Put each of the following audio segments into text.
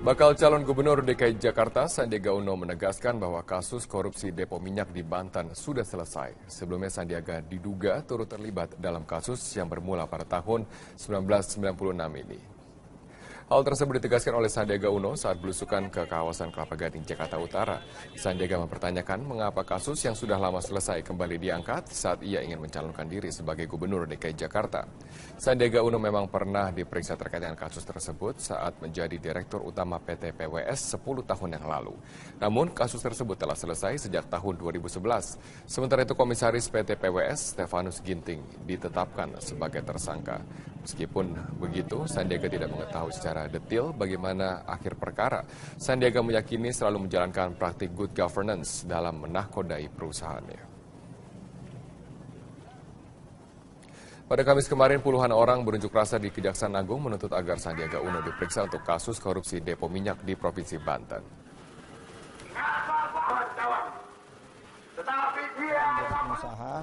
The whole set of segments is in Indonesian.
Bakal calon gubernur DKI Jakarta, Sandiaga Uno menegaskan bahwa kasus korupsi depo minyak di Banten sudah selesai. Sebelumnya Sandiaga diduga turut terlibat dalam kasus yang bermula pada tahun 1996 ini. Hal tersebut ditegaskan oleh Sandiaga Uno saat belusukan ke kawasan Kelapa Gading, Jakarta Utara. Sandiaga mempertanyakan mengapa kasus yang sudah lama selesai kembali diangkat saat ia ingin mencalonkan diri sebagai gubernur DKI Jakarta. Sandiaga Uno memang pernah diperiksa terkait dengan kasus tersebut saat menjadi Direktur Utama PT PWS 10 tahun yang lalu. Namun kasus tersebut telah selesai sejak tahun 2011. Sementara itu Komisaris PT PWS, Stefanus Ginting, ditetapkan sebagai tersangka. Meskipun begitu, Sandiaga tidak mengetahui secara detail bagaimana akhir perkara. Sandiaga meyakini selalu menjalankan praktik good governance dalam menahkodai perusahaannya. Pada Kamis kemarin, puluhan orang berunjuk rasa di Kejaksaan Agung menuntut agar Sandiaga Uno diperiksa untuk kasus korupsi depo minyak di Provinsi Banten. Pengusaha,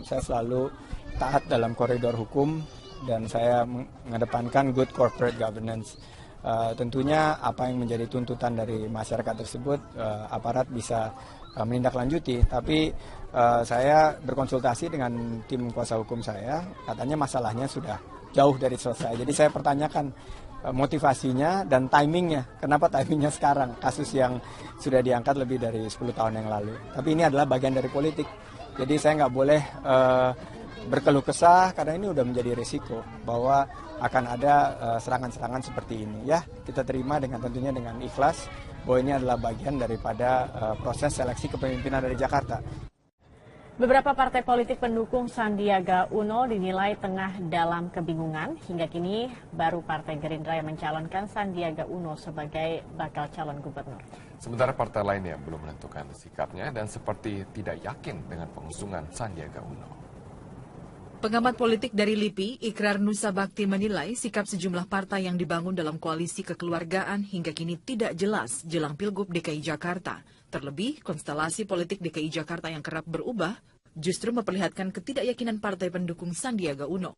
saya selalu taat dalam koridor hukum dan saya mengedepankan good corporate governance. Tentunya apa yang menjadi tuntutan dari masyarakat tersebut, aparat bisa menindaklanjuti. Tapi saya berkonsultasi dengan tim kuasa hukum saya, katanya masalahnya sudah jauh dari selesai. Jadi saya pertanyakan motivasinya dan timingnya. Kenapa timingnya sekarang? Kasus yang sudah diangkat lebih dari 10 tahun yang lalu. Tapi ini adalah bagian dari politik. Jadi saya nggak boleh berkeluh kesah karena ini udah menjadi risiko bahwa akan ada serangan-serangan seperti ini. Ya, kita terima tentunya dengan ikhlas bahwa ini adalah bagian daripada proses seleksi kepemimpinan dari Jakarta. Beberapa partai politik pendukung Sandiaga Uno dinilai tengah dalam kebingungan. Hingga kini baru Partai Gerindra yang mencalonkan Sandiaga Uno sebagai bakal calon gubernur. Sementara partai lainnya belum menentukan sikapnya dan seperti tidak yakin dengan pengusungan Sandiaga Uno. Pengamat politik dari LIPI, Ikrar Nusa Bakti menilai sikap sejumlah partai yang dibangun dalam koalisi kekeluargaan hingga kini tidak jelas jelang Pilgub DKI Jakarta. Terlebih, konstelasi politik DKI Jakarta yang kerap berubah justru memperlihatkan ketidakyakinan partai pendukung Sandiaga Uno.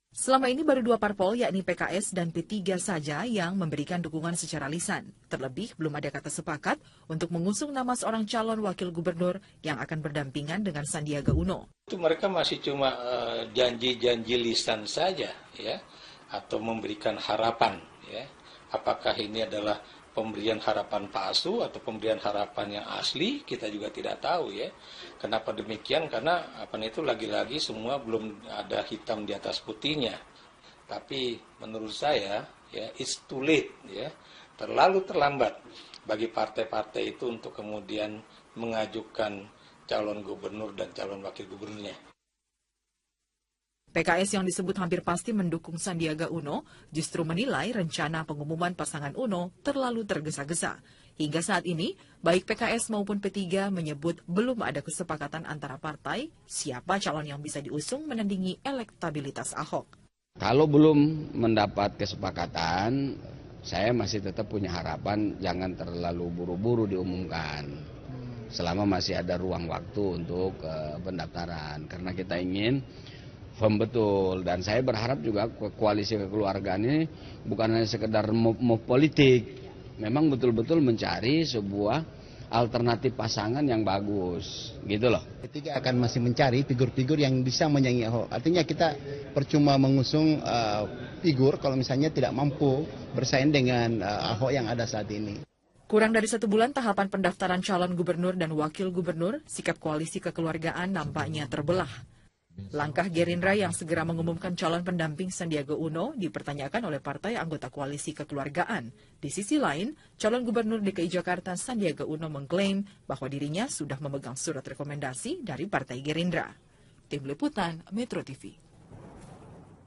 Selama ini baru dua parpol yakni PKS dan P3 saja yang memberikan dukungan secara lisan. Terlebih belum ada kata sepakat untuk mengusung nama seorang calon wakil gubernur yang akan berdampingan dengan Sandiaga Uno. Itu mereka masih cuma janji-janji lisan saja ya, atau memberikan harapan ya. Apakah ini adalah pemberian harapan palsu atau pemberian harapan yang asli, kita juga tidak tahu ya. Kenapa demikian? Karena itu lagi-lagi semua belum ada hitam di atas putihnya. Tapi menurut saya ya it's too late ya. Terlalu terlambat bagi partai-partai itu untuk kemudian mengajukan calon gubernur dan calon wakil gubernurnya. PKS yang disebut hampir pasti mendukung Sandiaga Uno justru menilai rencana pengumuman pasangan Uno terlalu tergesa-gesa. Hingga saat ini, baik PKS maupun P3 menyebut belum ada kesepakatan antara partai siapa calon yang bisa diusung menandingi elektabilitas Ahok. Kalau belum mendapat kesepakatan, saya masih tetap punya harapan jangan terlalu buru-buru diumumkan. Selama masih ada ruang waktu untuk pendaftaran. Karena kita ingin firm betul, dan saya berharap juga koalisi kekeluargaan ini bukan hanya sekedar move politik, memang betul-betul mencari sebuah alternatif pasangan yang bagus, gitu loh. P3 akan masih mencari figur-figur yang bisa menyaingi Ahok. Artinya kita percuma mengusung figur kalau misalnya tidak mampu bersaing dengan Ahok yang ada saat ini. Kurang dari 1 bulan tahapan pendaftaran calon gubernur dan wakil gubernur, sikap koalisi kekeluargaan nampaknya terbelah. Langkah Gerindra yang segera mengumumkan calon pendamping Sandiaga Uno dipertanyakan oleh partai anggota koalisi kekeluargaan. Di sisi lain, calon gubernur DKI Jakarta Sandiaga Uno mengklaim bahwa dirinya sudah memegang surat rekomendasi dari Partai Gerindra. Tim Liputan Metro TV.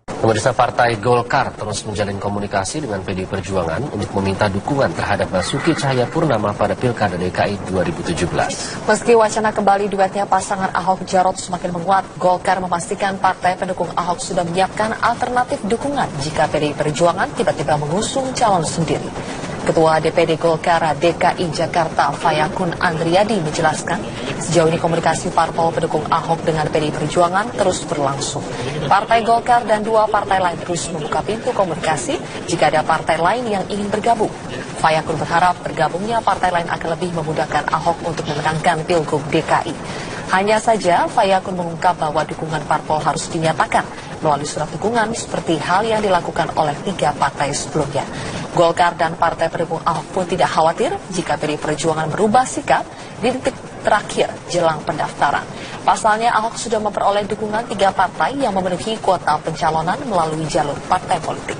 Pemirsa, Partai Golkar terus menjalin komunikasi dengan PDI Perjuangan untuk meminta dukungan terhadap Basuki Cahayapurnama pada Pilkada DKI 2017. Meski wacana kembali duetnya pasangan Ahok Jarot semakin menguat, Golkar memastikan partai pendukung Ahok sudah menyiapkan alternatif dukungan jika PDI Perjuangan tiba-tiba mengusung calon sendiri. Ketua DPD Golkar DKI Jakarta Fayakun Andriadi menjelaskan, sejauh ini komunikasi parpol pendukung Ahok dengan PDI Perjuangan terus berlangsung. Partai Golkar dan 2 partai lain terus membuka pintu komunikasi jika ada partai lain yang ingin bergabung. Fayakun berharap bergabungnya partai lain akan lebih memudahkan Ahok untuk memenangkan Pilgub DKI. Hanya saja, Fayakun mengungkap bahwa dukungan parpol harus dinyatakan melalui surat dukungan seperti hal yang dilakukan oleh 3 partai sebelumnya. Golkar dan partai pendukung Ahok pun tidak khawatir jika PDI Perjuangan berubah sikap di detik terakhir jelang pendaftaran. Pasalnya, Ahok sudah memperoleh dukungan 3 partai yang memenuhi kuota pencalonan melalui jalur partai politik.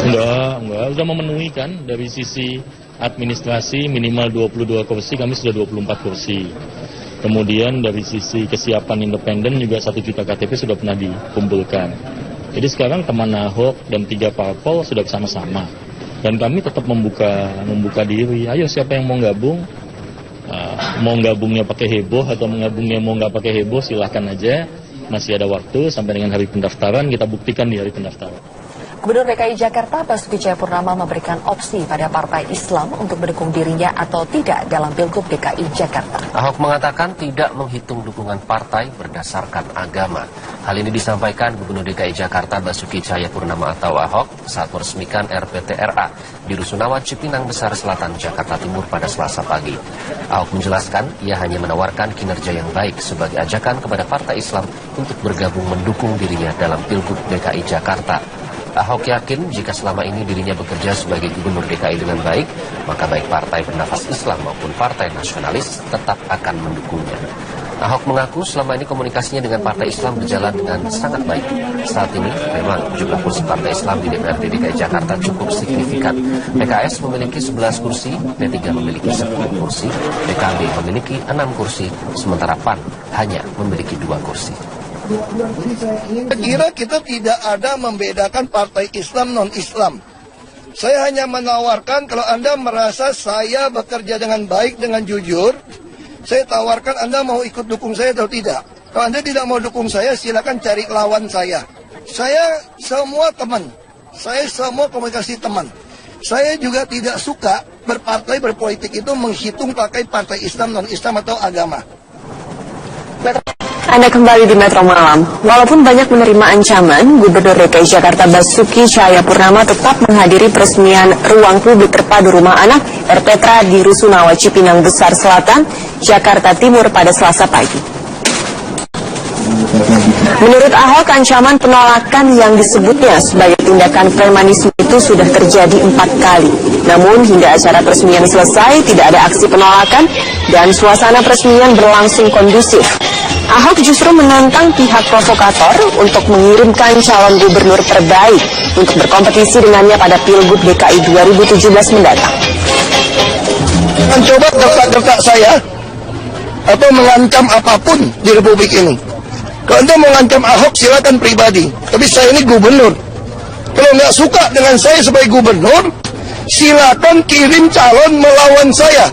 Enggak, sudah memenuhi kan dari sisi administrasi minimal 22 kursi, kami sudah 24 kursi. Kemudian dari sisi kesiapan independen juga 1 juta KTP sudah pernah dikumpulkan. Jadi sekarang teman Ahok dan 3 parpol sudah bersama-sama. Dan kami tetap membuka diri. Ayo siapa yang mau gabung, mau gabungnya pakai heboh atau menggabungnya mau nggak pakai heboh, silahkan aja. Masih ada waktu sampai dengan hari pendaftaran, kita buktikan di hari pendaftaran. Gubernur DKI Jakarta Basuki Cahayapurnama memberikan opsi pada partai Islam untuk mendukung dirinya atau tidak dalam Pilgub DKI Jakarta. Ahok mengatakan tidak menghitung dukungan partai berdasarkan agama. Hal ini disampaikan Gubernur DKI Jakarta Basuki Cahayapurnama atau Ahok saat meresmikan RPTRA di Rusunawa Cipinang Besar Selatan, Jakarta Timur pada Selasa pagi. Ahok menjelaskan ia hanya menawarkan kinerja yang baik sebagai ajakan kepada partai Islam untuk bergabung mendukung dirinya dalam Pilgub DKI Jakarta. Ahok yakin jika selama ini dirinya bekerja sebagai gubernur DKI dengan baik, maka baik partai bernafas Islam maupun partai nasionalis tetap akan mendukungnya. Ahok mengaku selama ini komunikasinya dengan partai Islam berjalan dengan sangat baik. Saat ini memang jumlah kursi partai Islam di DPRD DKI Jakarta cukup signifikan. PKS memiliki 11 kursi, P3 memiliki 10 kursi, PKB memiliki 6 kursi, sementara PAN hanya memiliki 2 kursi. Saya kira kita tidak ada membedakan partai Islam non-Islam. Saya hanya menawarkan kalau Anda merasa saya bekerja dengan baik, dengan jujur, saya tawarkan Anda mau ikut dukung saya atau tidak. Kalau Anda tidak mau dukung saya, silakan cari lawan saya. Saya semua teman, saya semua komunikasi teman. Saya juga tidak suka berpartai, berpolitik itu menghitung pakai partai Islam, non-Islam atau agama. Anda kembali di Metro Malam. Walaupun banyak menerima ancaman, Gubernur DKI Jakarta Basuki Cahayapurnama tetap menghadiri peresmian Ruang Publik Terpadu Rumah Anak RPTRA di Rusunawa Cipinang Besar Selatan, Jakarta Timur pada Selasa pagi. Menurut Ahok, ancaman penolakan yang disebutnya sebagai tindakan premanisme itu sudah terjadi 4 kali. Namun hingga acara peresmian selesai, tidak ada aksi penolakan dan suasana peresmian berlangsung kondusif. Ahok justru menantang pihak provokator untuk mengirimkan calon gubernur terbaik untuk berkompetisi dengannya pada Pilgub DKI 2017 mendatang. Mencoba gertak-gertak saya atau mengancam apapun di Republik ini. Kalau Anda mengancam Ahok silakan pribadi, tapi saya ini gubernur. Kalau nggak suka dengan saya sebagai gubernur, silakan kirim calon melawan saya.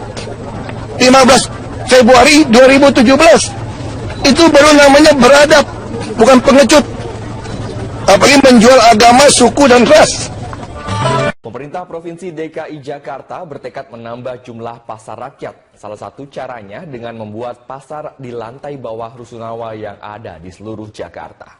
15 Februari 2017. Itu baru namanya beradab, bukan pengecut. Apalagi menjual agama, suku, dan ras. Pemerintah Provinsi DKI Jakarta bertekad menambah jumlah pasar rakyat. Salah satu caranya dengan membuat pasar di lantai bawah Rusunawa yang ada di seluruh Jakarta.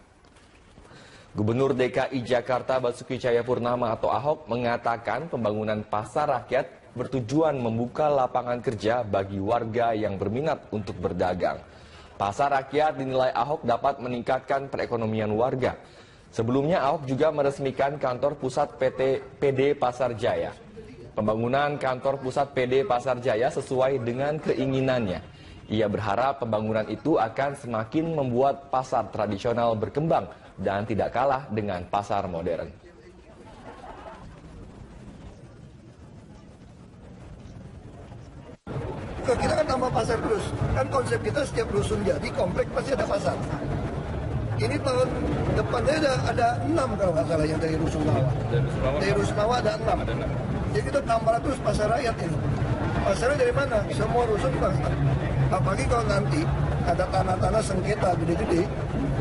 Gubernur DKI Jakarta Basuki Cahayapurnama atau Ahok mengatakan pembangunan pasar rakyat bertujuan membuka lapangan kerja bagi warga yang berminat untuk berdagang. Pasar rakyat dinilai Ahok dapat meningkatkan perekonomian warga. Sebelumnya Ahok juga meresmikan kantor pusat PD Pasar Jaya. Pembangunan kantor pusat PD Pasar Jaya sesuai dengan keinginannya. Ia berharap pembangunan itu akan semakin membuat pasar tradisional berkembang dan tidak kalah dengan pasar modern. Kita kan tambah pasar terus. Kan konsep kita setiap rusun jadi komplek pasti ada pasar. Ini tahun depannya ada 6 kalau nggak salah yang dari Rusunawa. Dari Rusunawa ada 6. Jadi kita tambah terus pasar rakyat ini. Pasarnya dari mana? Semua rusun pasar. Apalagi kalau nanti ada tanah-tanah sengketa gede-gede,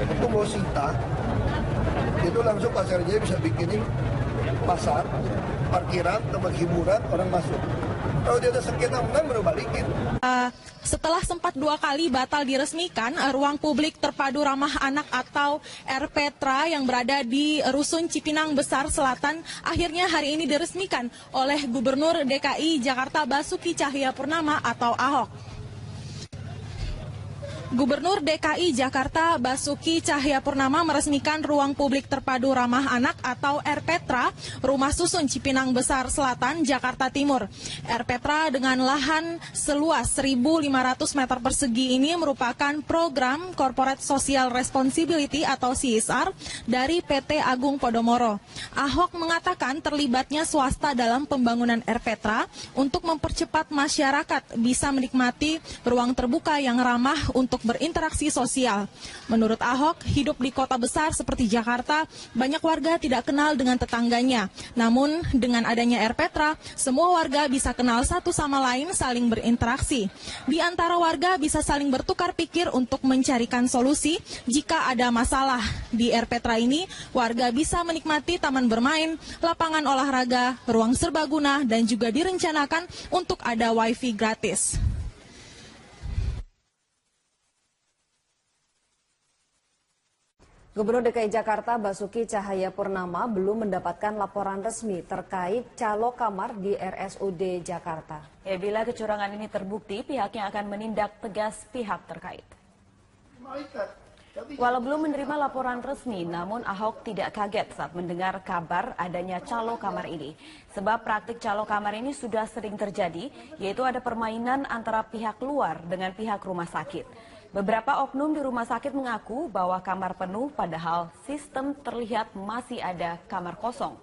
itu mau sita, itu langsung pasar Jaya bisa bikinin pasar, parkiran, tempat hiburan, orang masuk. Kalau dia ada sengketa menang, baru balikin. Setelah sempat 2 kali batal diresmikan, ruang publik terpadu ramah anak atau RPTRA yang berada di Rusun Cipinang Besar Selatan akhirnya hari ini diresmikan oleh Gubernur DKI Jakarta Basuki Cahayapurnama atau Ahok. Gubernur DKI Jakarta Basuki Cahayapurnama meresmikan ruang publik terpadu ramah anak atau RPTRA Rumah Susun Cipinang Besar Selatan, Jakarta Timur. RPTRA dengan lahan seluas 1.500 meter persegi ini merupakan program Corporate Social Responsibility atau CSR dari PT Agung Podomoro. Ahok mengatakan terlibatnya swasta dalam pembangunan RPTRA untuk mempercepat masyarakat bisa menikmati ruang terbuka yang ramah untuk berinteraksi sosial. Menurut Ahok, hidup di kota besar seperti Jakarta, banyak warga tidak kenal dengan tetangganya. Namun, dengan adanya RPTRA, semua warga bisa kenal satu sama lain, saling berinteraksi. Di antara warga bisa saling bertukar pikir untuk mencarikan solusi jika ada masalah. Di RPTRA ini, warga bisa menikmati taman bermain, lapangan olahraga, ruang serbaguna, dan juga direncanakan untuk ada wifi gratis. Gubernur DKI Jakarta Basuki Cahayapurnama belum mendapatkan laporan resmi terkait calo kamar di RSUD Jakarta. Bila kecurangan ini terbukti, pihaknya akan menindak tegas pihak terkait. Walau belum menerima laporan resmi, namun Ahok tidak kaget saat mendengar kabar adanya calo kamar ini. Sebab praktik calo kamar ini sudah sering terjadi, yaitu ada permainan antara pihak luar dengan pihak rumah sakit. Beberapa oknum di rumah sakit mengaku bahwa kamar penuh padahal sistem terlihat masih ada kamar kosong.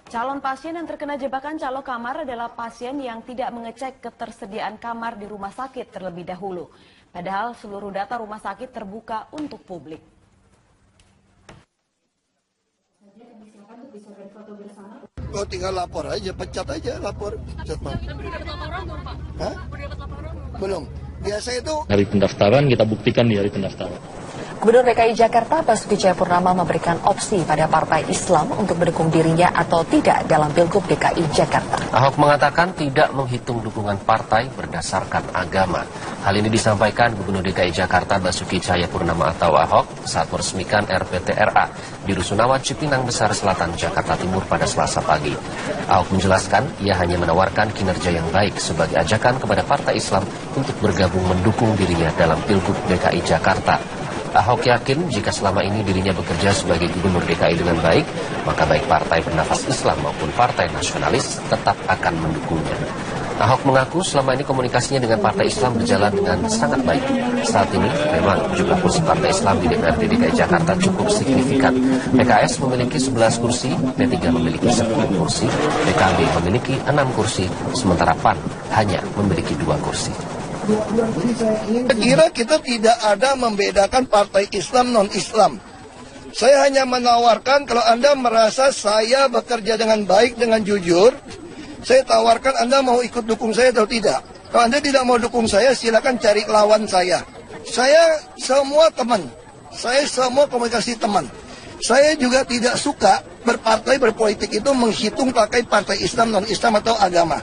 Calon pasien yang terkena jebakan calo kamar adalah pasien yang tidak mengecek ketersediaan kamar di rumah sakit terlebih dahulu. Padahal seluruh data rumah sakit terbuka untuk publik. Oh, tinggal lapor aja, pecat aja, lapor. Hah? Belum. Biasa itu hari pendaftaran, kita buktikan di hari pendaftaran. Gubernur DKI Jakarta Basuki Cahayapurnama memberikan opsi pada partai Islam untuk mendukung dirinya atau tidak dalam Pilgub DKI Jakarta. Ahok mengatakan tidak menghitung dukungan partai berdasarkan agama. Hal ini disampaikan Gubernur DKI Jakarta Basuki Cahayapurnama atau Ahok saat meresmikan RPTRA di Rusunawa Cipinang Besar Selatan, Jakarta Timur pada Selasa pagi. Ahok menjelaskan ia hanya menawarkan kinerja yang baik sebagai ajakan kepada partai Islam untuk bergabung mendukung dirinya dalam Pilgub DKI Jakarta. Ahok yakin jika selama ini dirinya bekerja sebagai gubernur DKI dengan baik, maka baik partai bernafas Islam maupun partai nasionalis tetap akan mendukungnya. Ahok mengaku selama ini komunikasinya dengan partai Islam berjalan dengan sangat baik. Saat ini memang jumlah kursi partai Islam di DPRD DKI Jakarta cukup signifikan. PKS memiliki 11 kursi, P3 memiliki 10 kursi, PKB memiliki 6 kursi, sementara PAN hanya memiliki 2 kursi. Saya kira kita tidak ada membedakan partai Islam non-Islam. Saya hanya menawarkan kalau Anda merasa saya bekerja dengan baik, dengan jujur, saya tawarkan Anda mau ikut dukung saya atau tidak. Kalau Anda tidak mau dukung saya, silakan cari lawan saya. Saya semua teman, saya semua komunikasi teman. Saya juga tidak suka berpartai, berpolitik itu menghitung pakai partai Islam, non-Islam atau agama.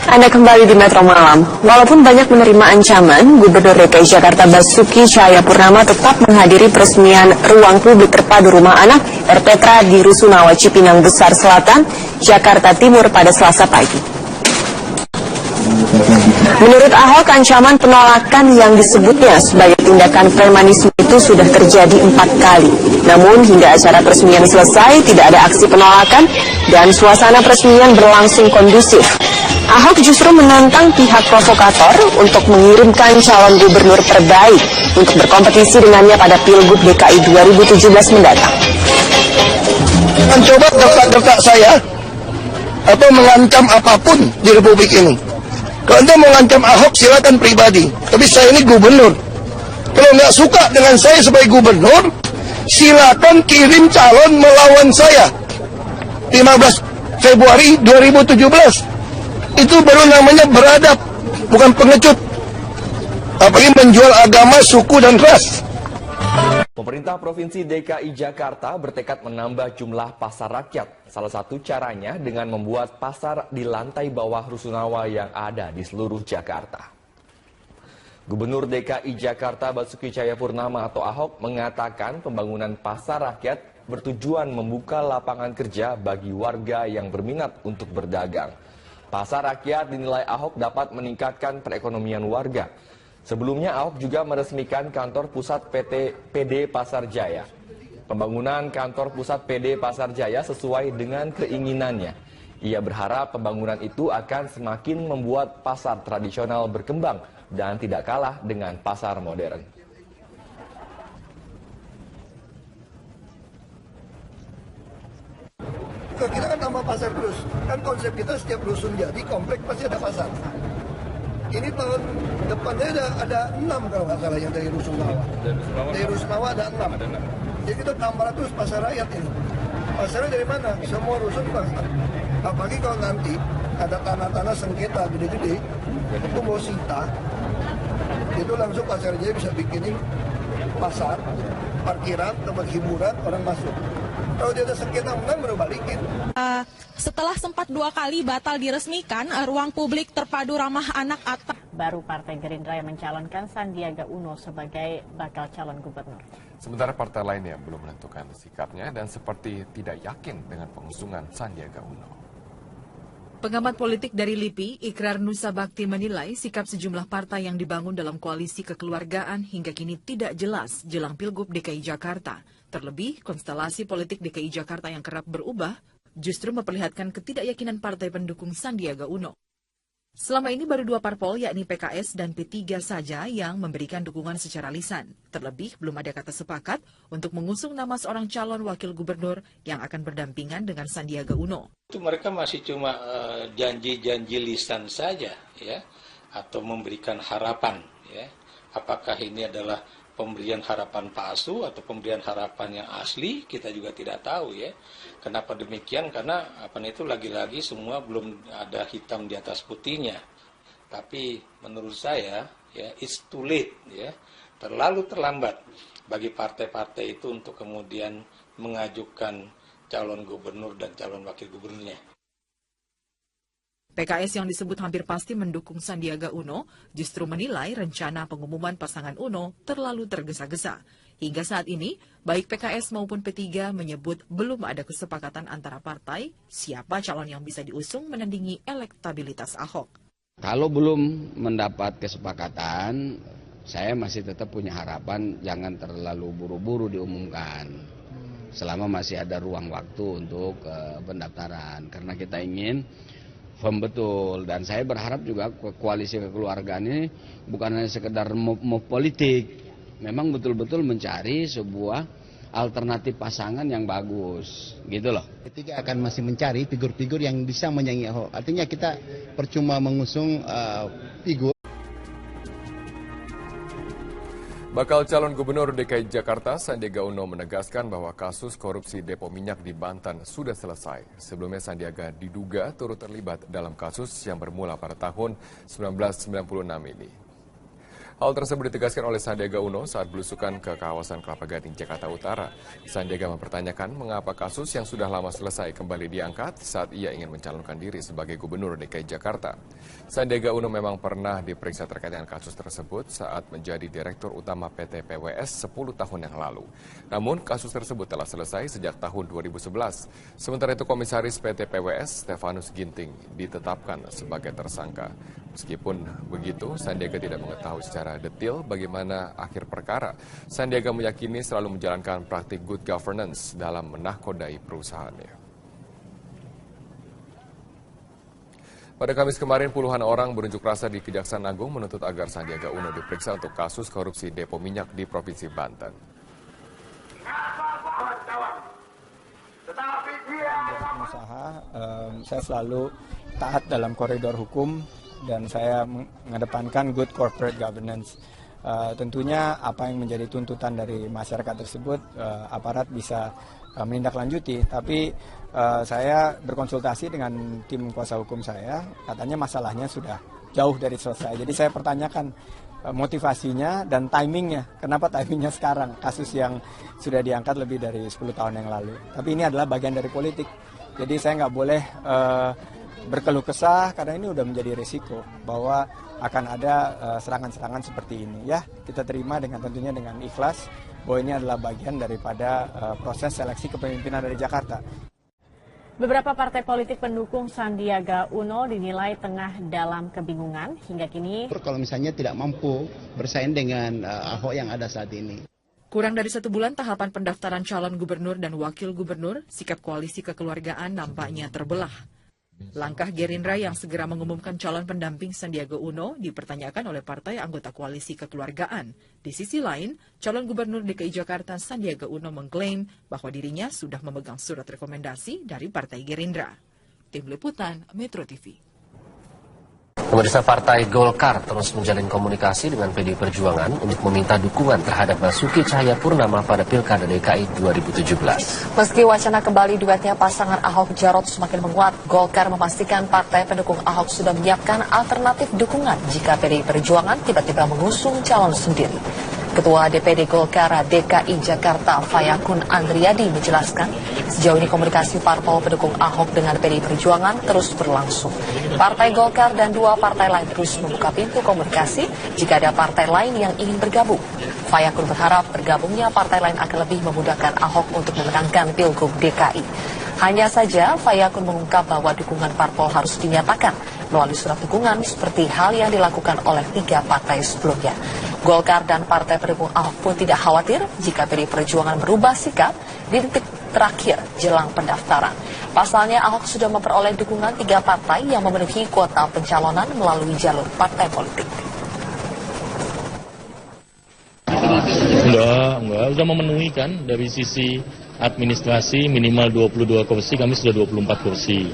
Anda kembali di Metro Malam. Walaupun banyak menerima ancaman, Gubernur DKI Jakarta Basuki Cahayapurnama tetap menghadiri peresmian ruang publik terpadu rumah anak RPTRA di Rusunawa Cipinang Besar Selatan, Jakarta Timur pada Selasa pagi. Menurut Ahok, ancaman penolakan yang disebutnya sebagai tindakan premanisme itu sudah terjadi 4 kali. Namun hingga acara peresmian selesai, tidak ada aksi penolakan dan suasana peresmian berlangsung kondusif. Ahok justru menantang pihak provokator untuk mengirimkan calon gubernur terbaik untuk berkompetisi dengannya pada Pilgub DKI 2017 mendatang. Mencoba gertak-gertak saya atau mengancam apapun di Republik ini. Kalau Anda mengancam Ahok silakan pribadi, tapi saya ini gubernur. Kalau nggak suka dengan saya sebagai gubernur, silakan kirim calon melawan saya. 15 Februari 2017. Itu baru namanya beradab, bukan pengecut. Apalagi menjual agama, suku, dan ras. Pemerintah Provinsi DKI Jakarta bertekad menambah jumlah pasar rakyat. Salah satu caranya dengan membuat pasar di lantai bawah rusunawa yang ada di seluruh Jakarta. Gubernur DKI Jakarta Basuki Cahayapurnama atau Ahok mengatakan pembangunan pasar rakyat bertujuan membuka lapangan kerja bagi warga yang berminat untuk berdagang. Pasar rakyat dinilai Ahok dapat meningkatkan perekonomian warga. Sebelumnya Ahok juga meresmikan kantor pusat PD Pasar Jaya. Pembangunan kantor pusat PD Pasar Jaya sesuai dengan keinginannya. Ia berharap pembangunan itu akan semakin membuat pasar tradisional berkembang dan tidak kalah dengan pasar modern. Kita kan tambah pasar terus. Kan konsep kita setiap rusun jadi komplek pasti ada pasar. Ini tahun depannya ada 6 kalau nggak salah yang dari Rusunawa. Dari Rusunawa ada 6. Jadi kita tambah terus pasar rakyat ini. Pasarnya dari mana? Semua rusun pasar. Apalagi kalau nanti ada tanah-tanah sengketa gede-gede, itu mau sita, itu langsung pasar Jaya bisa bikinin pasar, parkiran, tempat hiburan, orang masuk. Kalau dia ada sengketa menang baru balikin. Setelah sempat 2 kali batal diresmikan, ruang publik terpadu ramah anak atau baru Partai Gerindra yang mencalonkan Sandiaga Uno sebagai bakal calon gubernur. Sementara partai lainnya belum menentukan sikapnya dan seperti tidak yakin dengan pengusungan Sandiaga Uno. Pengamat politik dari LIPI, Ikrar Nusa Bakti menilai sikap sejumlah partai yang dibangun dalam koalisi kekeluargaan hingga kini tidak jelas jelang Pilgub DKI Jakarta. Terlebih, konstelasi politik DKI Jakarta yang kerap berubah justru memperlihatkan ketidakyakinan partai pendukung Sandiaga Uno. Selama ini baru 2 parpol yakni PKS dan P3 saja yang memberikan dukungan secara lisan. Terlebih, belum ada kata sepakat untuk mengusung nama seorang calon wakil gubernur yang akan berdampingan dengan Sandiaga Uno. Itu mereka masih cuma janji-janji lisan saja, ya, atau memberikan harapan, ya. Apakah ini adalah pemberian harapan palsu atau pemberian harapan yang asli, kita juga tidak tahu, ya. Kenapa demikian? Karena itu lagi-lagi semua belum ada hitam di atas putihnya. Tapi menurut saya, ya, it's too late, ya. Terlalu terlambat bagi partai-partai itu untuk kemudian mengajukan calon gubernur dan calon wakil gubernurnya. PKS yang disebut hampir pasti mendukung Sandiaga Uno justru menilai rencana pengumuman pasangan Uno terlalu tergesa-gesa. Hingga saat ini, baik PKS maupun P3 menyebut belum ada kesepakatan antara partai siapa calon yang bisa diusung menandingi elektabilitas Ahok. Kalau belum mendapat kesepakatan, saya masih tetap punya harapan jangan terlalu buru-buru diumumkan. Selama masih ada ruang waktu untuk pendaftaran. Karena kita ingin firm betul, dan saya berharap juga koalisi kekeluargaan ini bukan hanya sekedar move politik, memang betul-betul mencari sebuah alternatif pasangan yang bagus, gitu loh. P3 akan masih mencari figur-figur yang bisa menyaingi Ahok. Artinya kita percuma mengusung figur. Bakal calon gubernur DKI Jakarta Sandiaga Uno menegaskan bahwa kasus korupsi depo minyak di Banten sudah selesai. Sebelumnya Sandiaga diduga turut terlibat dalam kasus yang bermula pada tahun 1996 ini. Hal tersebut ditegaskan oleh Sandiaga Uno saat belusukan ke kawasan Kelapa Gading, Jakarta Utara. Sandiaga mempertanyakan mengapa kasus yang sudah lama selesai kembali diangkat saat ia ingin mencalonkan diri sebagai gubernur DKI Jakarta. Sandiaga Uno memang pernah diperiksa terkait dengan kasus tersebut saat menjadi Direktur Utama PT PWS 10 tahun yang lalu. Namun kasus tersebut telah selesai sejak tahun 2011. Sementara itu Komisaris PT PWS Stefanus Ginting ditetapkan sebagai tersangka. Meskipun begitu, Sandiaga tidak mengetahui secara detail bagaimana akhir perkara. Sandiaga meyakini selalu menjalankan praktik good governance dalam menahkodai perusahaannya. Pada Kamis kemarin, puluhan orang berunjuk rasa di Kejaksaan Agung menuntut agar Sandiaga Uno diperiksa untuk kasus korupsi depo minyak di Provinsi Banten. Pengusaha, saya selalu taat dalam koridor hukum dan saya mengedepankan good corporate governance. Tentunya apa yang menjadi tuntutan dari masyarakat tersebut, aparat bisa menindaklanjuti. Tapi saya berkonsultasi dengan tim kuasa hukum saya, katanya masalahnya sudah jauh dari selesai. Jadi saya pertanyakan motivasinya dan timingnya. Kenapa timingnya sekarang? Kasus yang sudah diangkat lebih dari 10 tahun yang lalu. Tapi ini adalah bagian dari politik. Jadi saya nggak boleh berkeluh kesah karena ini udah menjadi risiko bahwa akan ada serangan-serangan seperti ini. Ya, kita terima tentunya dengan ikhlas bahwa ini adalah bagian daripada proses seleksi kepemimpinan dari Jakarta. Beberapa partai politik pendukung Sandiaga Uno dinilai tengah dalam kebingungan hingga kini. Kalau misalnya tidak mampu bersaing dengan Ahok yang ada saat ini. Kurang dari 1 bulan tahapan pendaftaran calon gubernur dan wakil gubernur, sikap koalisi kekeluargaan nampaknya terbelah. Langkah Gerindra yang segera mengumumkan calon pendamping Sandiaga Uno dipertanyakan oleh partai anggota koalisi kekeluargaan. Di sisi lain, calon gubernur DKI Jakarta Sandiaga Uno mengklaim bahwa dirinya sudah memegang surat rekomendasi dari partai Gerindra. Tim Liputan Metro TV. Pemirsa, Partai Golkar terus menjalin komunikasi dengan PDI Perjuangan untuk meminta dukungan terhadap Basuki Cahayapurnama pada Pilkada DKI 2017. Meski wacana kembali duetnya pasangan Ahok-Jarot semakin menguat, Golkar memastikan partai pendukung Ahok sudah menyiapkan alternatif dukungan jika PDI Perjuangan tiba-tiba mengusung calon sendiri. Ketua DPD Golkar DKI Jakarta Fayakun Andriadi menjelaskan, sejauh ini komunikasi parpol pendukung Ahok dengan PDI Perjuangan terus berlangsung. Partai Golkar dan 2 partai lain terus membuka pintu komunikasi jika ada partai lain yang ingin bergabung. Fayakun berharap bergabungnya partai lain akan lebih memudahkan Ahok untuk memenangkan Pilgub DKI. Hanya saja, Fayakun mengungkap bahwa dukungan parpol harus dinyatakan melalui surat dukungan seperti hal yang dilakukan oleh 3 partai sebelumnya. Golkar dan partai pendukung Ahok pun tidak khawatir jika PDI Perjuangan berubah sikap di detik terakhir jelang pendaftaran. Pasalnya, Ahok sudah memperoleh dukungan 3 partai yang memenuhi kuota pencalonan melalui jalur partai politik. Enggak, sudah memenuhi kan dari sisi administrasi minimal 22 kursi, kami sudah 24 kursi.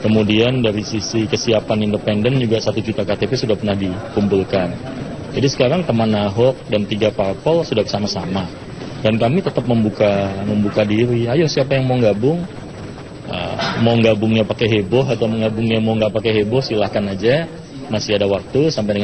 Kemudian dari sisi kesiapan independen juga 1 juta KTP sudah pernah dikumpulkan. Jadi sekarang teman Ahok dan 3 parpol sudah bersama-sama. Dan kami tetap membuka diri. Ayo siapa yang mau gabung, mau gabungnya pakai heboh atau mau gabungnya mau nggak pakai heboh, silahkan aja. Masih ada waktu sampai dengan